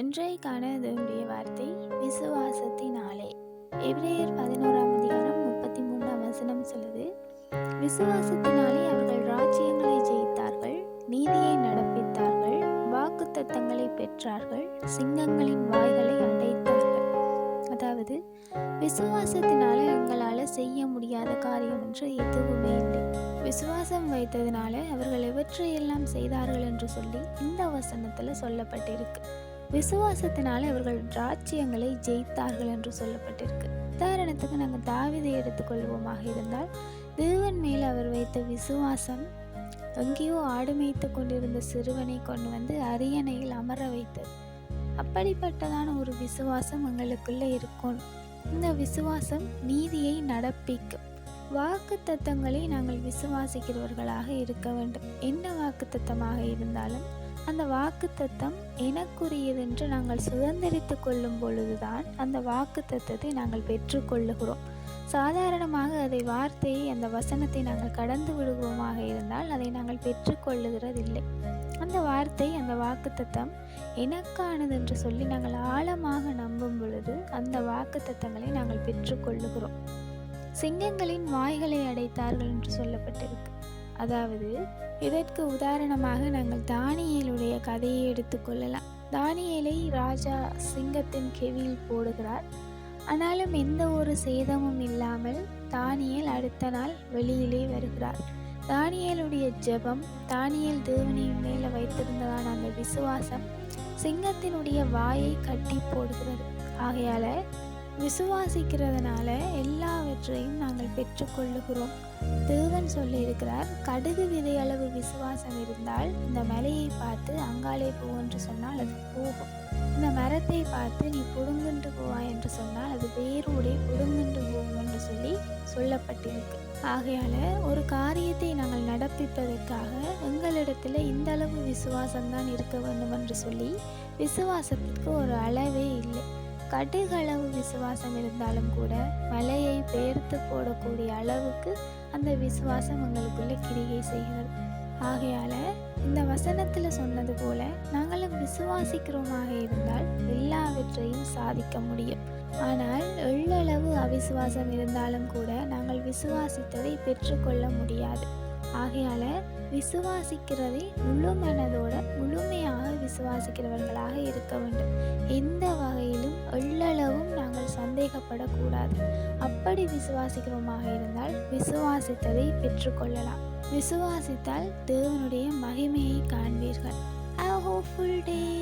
இன்றைக்கான தேவனுடைய வார்த்தை விசுவாசத்தினாலே. எபிரேயர் 11ஆம் அதிகாரம் 33ஆம் வசனம் சொல்லுது, விசுவாசத்தினாலே அவர்கள் ராஜ்யங்களை ஜெயித்தார்கள், நீதியை நடப்பித்தார்கள், வாக்குத்தத்தங்களை பெற்றார்கள், சிங்கங்களின் வாய்களை அடைத்தார்கள். அதாவது விசுவாசத்தினால எங்களால் செய்ய முடியாத காரியம் என்று எதுவுமே இல்லை. விசுவாசம் வைத்ததினால அவர்கள் எவற்றையெல்லாம் செய்தார்கள் என்று சொல்லி இந்த வசனத்தில் சொல்லப்பட்டிருக்கு. விசுவாசத்தினால அவர்கள் ராஜ்யங்களை ஜெயித்தார்கள் என்று சொல்லப்பட்டிருக்கு. உதாரணத்துக்கு நாங்கள் தாவீதை எடுத்துக்கொள்வோமாக இருந்தால், தேவன் மேல் அவர் வைத்த விசுவாசம் எங்கேயோ ஆடு மேய்த்து கொண்டிருந்த சிறுவனை கொண்டு வந்து அரியணையில் அமர வைத்தது. அப்படிப்பட்டதான ஒரு விசுவாசம் எங்களுக்குள்ளே இருக்கும். இந்த விசுவாசம் நீதியை நடப்பிக்கும். வாக்கு தத்தங்களை நாங்கள் விசுவாசிக்கிறவர்களாக இருக்க வேண்டும். என்ன வாக்கு தத்தமாக இருந்தாலும் அந்த வாக்கு தத்தம் எனக்குரியதென்று நாங்கள் சுதந்திரித்து கொள்ளும் பொழுதுதான் அந்த வாக்கு தத்தத்தை நாங்கள் பெற்றுக்கொள்ளுகிறோம். சாதாரணமாக அதை வார்த்தையை, அந்த வசனத்தை நாங்கள் கடந்து விடுவோமாக இருந்தால் அதை நாங்கள் பெற்றுக்கொள்ளுகிறதில்லை. அந்த வார்த்தை, அந்த வாக்கு தத்தம் எனக்கானது என்று சொல்லி நாங்கள் ஆழமாக நம்பும் பொழுது அந்த வாக்கு தத்தங்களை நாங்கள் பெற்றுக்கொள்ளுகிறோம். சிங்கங்களின் வாய்களை அடைத்தார்கள் என்று சொல்லப்பட்டிருக்கு. அதாவது இதற்கு உதாரணமாக நாங்கள் தானியேலுடைய கதையை எடுத்துக்கொள்ளலாம். தானியேலை ராஜா சிங்கத்தின் கெவியில் போடுகிறார். ஆனாலும் எந்த ஒரு சேதமும் இல்லாமல் தானியேல் அடுத்த நாள் வெளியிலே வருகிறார். தானியேலுடைய ஜெபம், தானியேல் தேவனின் மேலே வைத்திருந்ததான அந்த விசுவாசம் சிங்கத்தினுடைய வாயை கட்டி போடுகிறது. ஆகையால விசுவாசிக்கிறதுனால எல்லாவற்றையும் நாங்கள் பெற்றுக்கொள்ளுகிறோம். தேவன் சொல்லி இருக்கிறார், கடுகு விதை அளவு விசுவாசம் இருந்தால் இந்த மலையை பார்த்து அங்காலே போ என்று சொன்னால் அது போகும். இந்த மரத்தை பார்த்து நீ புடுங்குன்று போவாய் என்று சொன்னால் அது வேரோடே புடுங்குன்று போகும் என்று சொல்லி சொல்லப்பட்டிருக்கு. ஆகையால ஒரு காரியத்தை நாங்கள் நடப்பிப்பதற்காக எங்களிடத்துல இந்த அளவு விசுவாசம்தான் இருக்க வேண்டும் என்று சொல்லி விசுவாசத்திற்கு ஒரு அளவே இல்லை. கடுகளவு விசுவாசம் இருந்தாலும் கூட மலையை பெயர்த்து போடக்கூடிய அளவுக்கு அந்த விசுவாசம் எங்களுக்குள்ள கிரியை செய்கிறது. ஆகையால இந்த வசனத்தில் சொன்னது போல நாங்களும் விசுவாசிக்கிறோமாக இருந்தால் எல்லாவற்றையும் சாதிக்க முடியும். ஆனால் எள்ளளவு அவிசுவாசம் இருந்தாலும் கூட நாங்கள் விசுவாசித்ததை பெற்றுக்கொள்ள முடியாது. ஆகையால விசுவாசிக்கிறதை முழு மனதோட முழுமையாக விசுவாசிக்கிறவர்களாக இருக்க வேண்டும். எந்த வகையிலும் எள்ளளவும் நாங்கள் சந்தேகப்படக்கூடாது. அப்படி விசுவாசிக்கிறோமாக இருந்தால் விசுவாசித்ததை பெற்றுக்கொள்ளலாம். விசுவாசித்தால் தேவனுடைய மகிமையை காண்பீர்கள். Have a hopeful day.